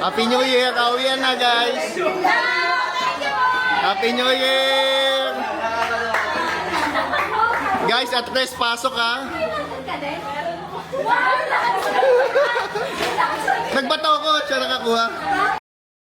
Happy New Year! Kauwian na, guys! Happy New Year! Guys, at rest, pasok ha! Nagbato ko, siya nakakuha.